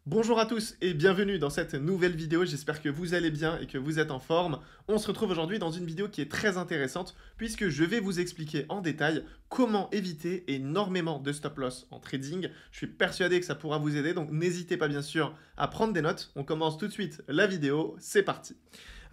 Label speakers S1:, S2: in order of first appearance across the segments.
S1: Bonjour à tous et bienvenue dans cette nouvelle vidéo, j'espère que vous allez bien et que vous êtes en forme. On se retrouve aujourd'hui dans une vidéo qui est très intéressante puisque je vais vous expliquer en détail comment éviter énormément de stop loss en trading. Je suis persuadé que ça pourra vous aider, donc n'hésitez pas bien sûr à prendre des notes. On commence tout de suite la vidéo, c'est parti.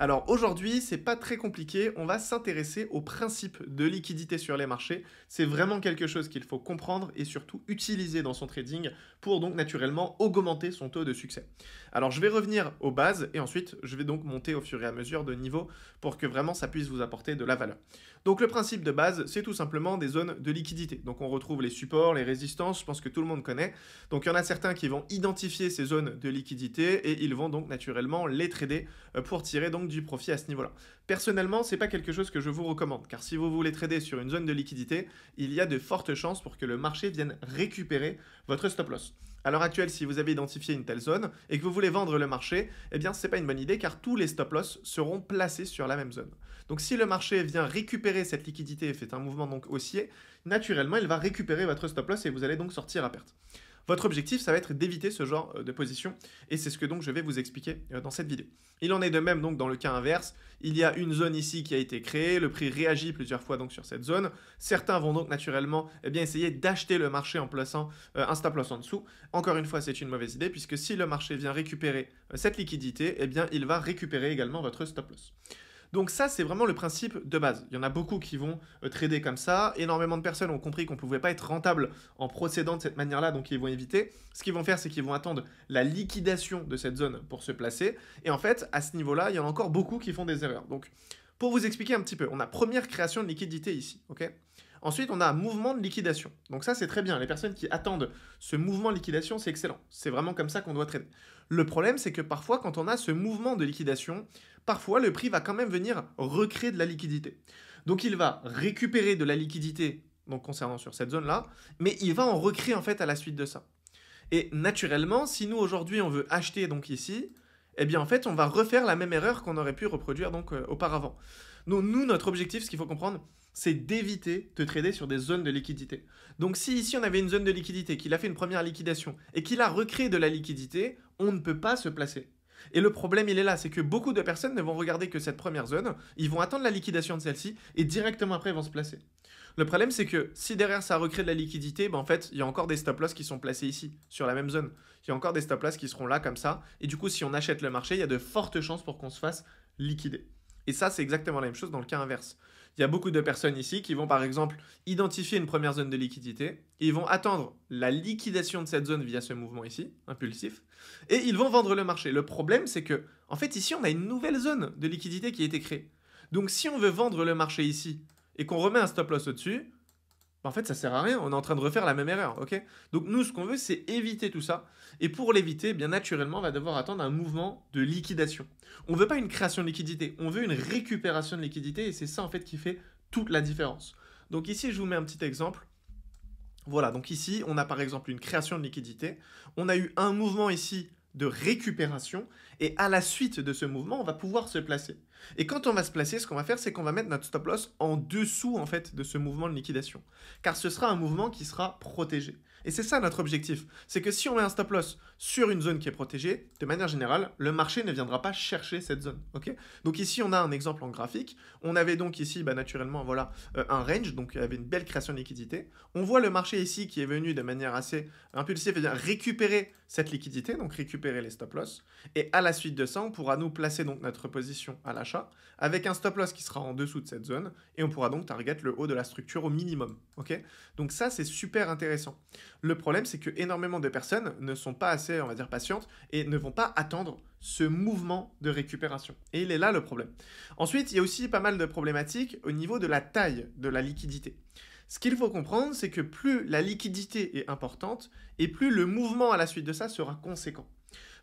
S1: Alors aujourd'hui, c'est pas très compliqué, on va s'intéresser au principe de liquidité sur les marchés. C'est vraiment quelque chose qu'il faut comprendre et surtout utiliser dans son trading pour donc naturellement augmenter son taux de succès. Alors je vais revenir aux bases et ensuite je vais donc monter au fur et à mesure de niveau pour que vraiment ça puisse vous apporter de la valeur. Donc le principe de base, c'est tout simplement des zones de liquidité. Donc on retrouve les supports, les résistances, je pense que tout le monde connaît. Donc il y en a certains qui vont identifier ces zones de liquidité et ils vont donc naturellement les trader pour tirer donc du profit à ce niveau-là. Personnellement, c'est pas quelque chose que je vous recommande, car si vous voulez trader sur une zone de liquidité, il y a de fortes chances pour que le marché vienne récupérer votre stop loss. À l'heure actuelle, si vous avez identifié une telle zone et que vous voulez vendre le marché, eh bien c'est pas une bonne idée car tous les stop loss seront placés sur la même zone. Donc si le marché vient récupérer cette liquidité et fait un mouvement donc haussier, naturellement il va récupérer votre stop loss et vous allez donc sortir à perte. Votre objectif, ça va être d'éviter ce genre de position, et c'est ce que donc je vais vous expliquer dans cette vidéo. Il en est de même donc dans le cas inverse, il y a une zone ici qui a été créée, le prix réagit plusieurs fois donc sur cette zone, certains vont donc naturellement essayer d'acheter le marché en plaçant un stop loss en dessous. Encore une fois, c'est une mauvaise idée, puisque si le marché vient récupérer cette liquidité, il va récupérer également votre stop loss. Donc ça, c'est vraiment le principe de base. Il y en a beaucoup qui vont trader comme ça. Énormément de personnes ont compris qu'on ne pouvait pas être rentable en procédant de cette manière-là, donc ils vont éviter. Ce qu'ils vont faire, c'est qu'ils vont attendre la liquidation de cette zone pour se placer. Et en fait, à ce niveau-là, il y en a encore beaucoup qui font des erreurs. Donc, pour vous expliquer un petit peu, on a première création de liquidité ici, ok ? Ensuite, on a un mouvement de liquidation. Donc ça, c'est très bien. Les personnes qui attendent ce mouvement de liquidation, c'est excellent. C'est vraiment comme ça qu'on doit trader. Le problème, c'est que parfois, quand on a ce mouvement de liquidation, parfois, le prix va quand même venir recréer de la liquidité. Donc il va récupérer de la liquidité donc concernant sur cette zone-là, mais il va en recréer en fait à la suite de ça. Et naturellement, si nous aujourd'hui on veut acheter donc ici, eh bien en fait on va refaire la même erreur qu'on aurait pu reproduire donc auparavant. Donc nous, notre objectif, ce qu'il faut comprendre, c'est d'éviter de trader sur des zones de liquidité. Donc si ici on avait une zone de liquidité, qu'il a fait une première liquidation et qu'il a recréé de la liquidité, on ne peut pas se placer. Et le problème, il est là, c'est que beaucoup de personnes ne vont regarder que cette première zone, ils vont attendre la liquidation de celle-ci et directement après ils vont se placer. Le problème, c'est que si derrière ça recrée de la liquidité, en fait, il y a encore des stop loss qui sont placés ici, sur la même zone. Il y a encore des stop loss qui seront là comme ça, et du coup, si on achète le marché, il y a de fortes chances pour qu'on se fasse liquider. Et ça, c'est exactement la même chose dans le cas inverse. Il y a beaucoup de personnes ici qui vont par exemple identifier une première zone de liquidité, et ils vont attendre la liquidation de cette zone via ce mouvement ici, impulsif, et ils vont vendre le marché. Le problème, c'est que, en fait, ici, on a une nouvelle zone de liquidité qui a été créée. Donc si on veut vendre le marché ici, et qu'on remet un stop loss au-dessus, en fait, ça sert à rien, on est en train de refaire la même erreur, ok? Donc nous, ce qu'on veut, c'est éviter tout ça. Et pour l'éviter, bien naturellement, on va devoir attendre un mouvement de liquidation. On ne veut pas une création de liquidité, on veut une récupération de liquidité, et c'est ça, en fait, qui fait toute la différence. Donc ici, je vous mets un petit exemple. Voilà, donc ici, on a par exemple une création de liquidité. On a eu un mouvement ici de récupération, et à la suite de ce mouvement, on va pouvoir se placer. Et quand on va se placer, ce qu'on va faire, c'est qu'on va mettre notre stop loss en dessous en fait de ce mouvement de liquidation, car ce sera un mouvement qui sera protégé. Et c'est ça notre objectif, c'est que si on met un stop loss sur une zone qui est protégée, de manière générale, le marché ne viendra pas chercher cette zone. Ok ? Donc ici, on a un exemple en graphique. On avait donc ici, naturellement, voilà, un range, donc il y avait une belle création de liquidité. On voit le marché ici qui est venu de manière assez impulsive, et bien récupérer cette liquidité, donc récupérer les stop loss. Et à la suite de ça, on pourra nous placer donc notre position à l'achat avec un stop loss qui sera en dessous de cette zone et on pourra donc target le haut de la structure au minimum. Ok ? Donc ça, c'est super intéressant. Le problème, c'est que énormément de personnes ne sont pas assez, on va dire, patientes et ne vont pas attendre ce mouvement de récupération. Et il est là le problème. Ensuite, il y a aussi pas mal de problématiques au niveau de la taille de la liquidité. Ce qu'il faut comprendre, c'est que plus la liquidité est importante et plus le mouvement à la suite de ça sera conséquent.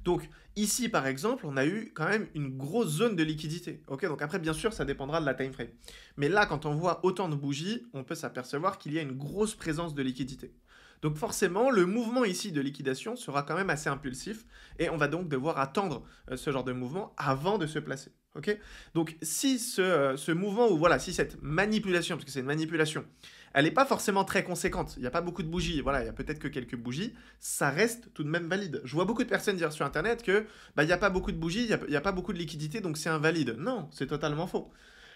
S1: Donc ici par exemple, on a eu quand même une grosse zone de liquidité. Ok, donc après bien sûr ça dépendra de la time frame. Mais là quand on voit autant de bougies, on peut s'apercevoir qu'il y a une grosse présence de liquidité. Donc forcément, le mouvement ici de liquidation sera quand même assez impulsif et on va donc devoir attendre ce genre de mouvement avant de se placer. Ok? Donc, si ce mouvement, ou voilà, si cette manipulation, parce que c'est une manipulation, elle n'est pas forcément très conséquente, il n'y a pas beaucoup de bougies, voilà, il y a peut-être que quelques bougies, ça reste tout de même valide. Je vois beaucoup de personnes dire sur Internet que bah, il n'y a pas beaucoup de bougies, il n'y a pas beaucoup de liquidité, donc c'est invalide. Non, c'est totalement faux.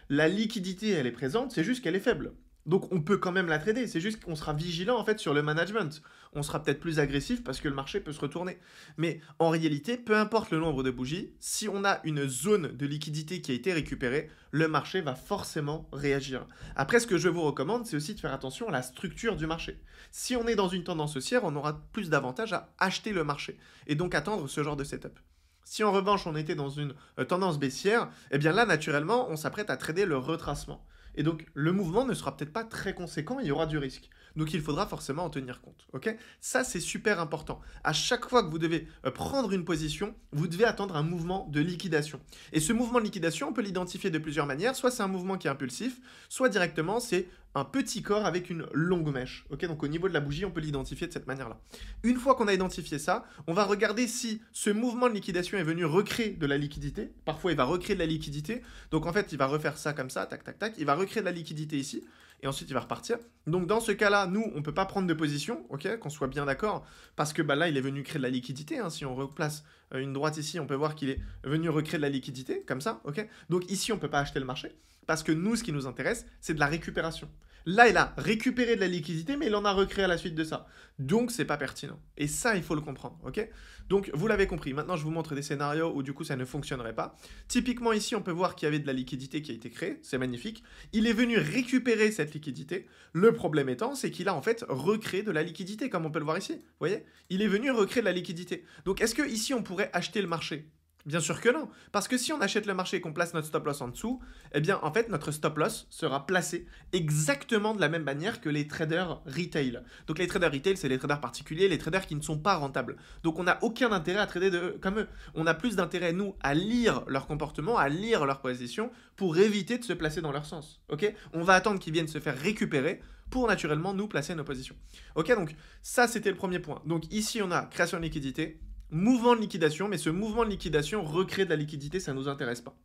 S1: La liquidité, elle est présente, c'est juste qu'elle est faible. Donc on peut quand même la trader, c'est juste qu'on sera vigilant en fait sur le management. On sera peut-être plus agressif parce que le marché peut se retourner. Mais en réalité, peu importe le nombre de bougies, si on a une zone de liquidité qui a été récupérée, le marché va forcément réagir. Après, ce que je vous recommande, c'est aussi de faire attention à la structure du marché. Si on est dans une tendance haussière, on aura plus d'avantages à acheter le marché et donc attendre ce genre de setup. Si en revanche on était dans une tendance baissière, eh bien là naturellement on s'apprête à trader le retracement. Et donc le mouvement ne sera peut-être pas très conséquent, il y aura du risque. Donc il faudra forcément en tenir compte. Ok? Ça c'est super important. À chaque fois que vous devez prendre une position, vous devez attendre un mouvement de liquidation. Et ce mouvement de liquidation, on peut l'identifier de plusieurs manières. Soit c'est un mouvement qui est impulsif, soit directement c'est un petit corps avec une longue mèche. Ok? Donc au niveau de la bougie, on peut l'identifier de cette manière-là. Une fois qu'on a identifié ça, on va regarder si ce mouvement de liquidation est venu recréer de la liquidité. Parfois, il va recréer de la liquidité. Donc en fait, il va refaire ça comme ça, tac, tac, tac. Il va recréer de la liquidité ici. Et ensuite, il va repartir. Donc dans ce cas-là, nous, on ne peut pas prendre de position, ok, qu'on soit bien d'accord, parce que bah, là, il est venu créer de la liquidité. Hein. Si on replace une droite ici, on peut voir qu'il est venu recréer de la liquidité, comme ça, ok. Donc ici, on ne peut pas acheter le marché. Parce que nous, ce qui nous intéresse, c'est de la récupération. Là, il a récupéré de la liquidité, mais il en a recréé à la suite de ça. Donc, c'est pas pertinent. Et ça, il faut le comprendre, ok? Donc, vous l'avez compris. Maintenant, je vous montre des scénarios où, du coup, ça ne fonctionnerait pas. Typiquement, ici, on peut voir qu'il y avait de la liquidité qui a été créée. C'est magnifique. Il est venu récupérer cette liquidité. Le problème étant, c'est qu'il a, en fait, recréé de la liquidité, comme on peut le voir ici. Vous voyez? Il est venu recréer de la liquidité. Donc, est-ce que ici, on pourrait acheter le marché? Bien sûr que non, parce que si on achète le marché et qu'on place notre stop loss en dessous, eh bien en fait notre stop loss sera placé exactement de la même manière que les traders retail. Donc les traders retail, c'est les traders particuliers, les traders qui ne sont pas rentables. Donc on n'a aucun intérêt à trader comme eux. On a plus d'intérêt, nous, à lire leur comportement, à lire leur position pour éviter de se placer dans leur sens. Ok? On va attendre qu'ils viennent se faire récupérer pour naturellement nous placer nos positions. Ok, donc ça c'était le premier point. Donc ici on a création de liquidité, mouvement de liquidation, mais ce mouvement de liquidation recrée de la liquidité, ça ne nous intéresse pas.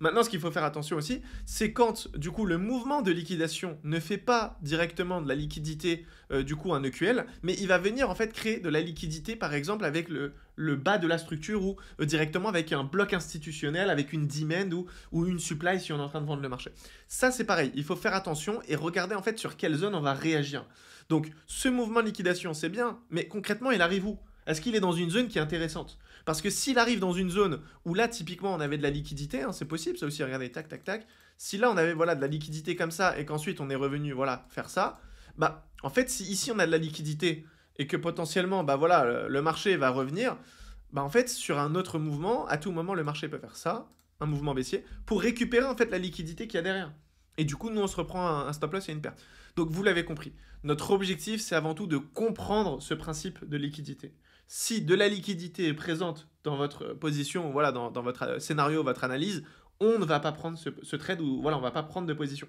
S1: Maintenant, ce qu'il faut faire attention aussi, c'est quand, du coup, le mouvement de liquidation ne fait pas directement de la liquidité, du coup, un EQL, mais il va venir, en fait, créer de la liquidité, par exemple, avec le bas de la structure ou directement avec un bloc institutionnel, avec une demand ou une supply si on est en train de vendre le marché. Ça, c'est pareil. Il faut faire attention et regarder, en fait, sur quelle zone on va réagir. Donc, ce mouvement de liquidation, c'est bien, mais concrètement, il arrive où ? Est-ce qu'il est dans une zone qui est intéressante? Parce que s'il arrive dans une zone où là, typiquement, on avait de la liquidité, hein, c'est possible, ça aussi, regardez, tac, tac, tac. Si là, on avait voilà, de la liquidité comme ça et qu'ensuite, on est revenu voilà, faire ça, bah, en fait, si ici, on a de la liquidité et que potentiellement, bah, voilà, le marché va revenir, bah, en fait, sur un autre mouvement, à tout moment, le marché peut faire ça, un mouvement baissier, pour récupérer en fait la liquidité qu'il y a derrière. Et du coup, nous, on se reprend un stop loss et une perte. Donc, vous l'avez compris. Notre objectif, c'est avant tout de comprendre ce principe de liquidité. Si de la liquidité est présente dans votre position, voilà, dans votre scénario, votre analyse, on ne va pas prendre ce trade ou voilà, on ne va pas prendre de position.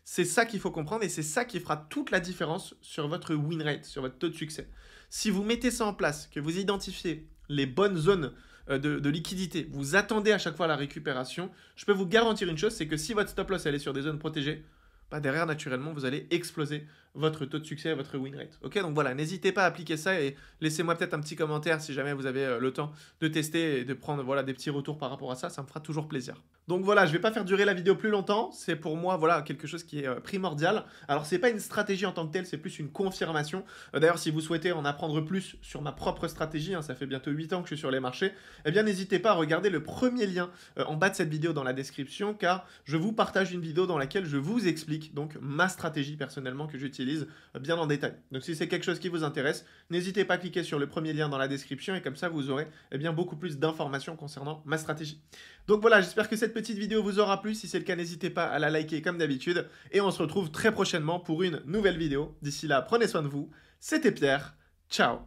S1: C'est ça qu'il faut comprendre et c'est ça qui fera toute la différence sur votre win rate, sur votre taux de succès. Si vous mettez ça en place, que vous identifiez les bonnes zones de liquidité, vous attendez à chaque fois la récupération, je peux vous garantir une chose, c'est que si votre stop loss elle est sur des zones protégées, bah derrière, naturellement, vous allez exploser votre taux de succès, votre win rate. Ok, donc voilà, n'hésitez pas à appliquer ça et laissez-moi peut-être un petit commentaire si jamais vous avez le temps de tester et de prendre voilà, des petits retours par rapport à ça, ça me fera toujours plaisir. Donc voilà, je ne vais pas faire durer la vidéo plus longtemps, c'est pour moi voilà, quelque chose qui est primordial. Alors c'est pas une stratégie en tant que telle, c'est plus une confirmation. D'ailleurs, si vous souhaitez en apprendre plus sur ma propre stratégie, hein, ça fait bientôt 8 ans que je suis sur les marchés, eh bien n'hésitez pas à regarder le premier lien en bas de cette vidéo dans la description, car je vous partage une vidéo dans laquelle je vous explique donc ma stratégie personnellement que j'utilise bien en détail. Donc si c'est quelque chose qui vous intéresse, n'hésitez pas à cliquer sur le premier lien dans la description et comme ça vous aurez bien, beaucoup plus d'informations concernant ma stratégie. Donc voilà, j'espère que cette petite vidéo vous aura plu. Si c'est le cas, n'hésitez pas à la liker comme d'habitude. Et on se retrouve très prochainement pour une nouvelle vidéo. D'ici là, prenez soin de vous. C'était Pierre. Ciao.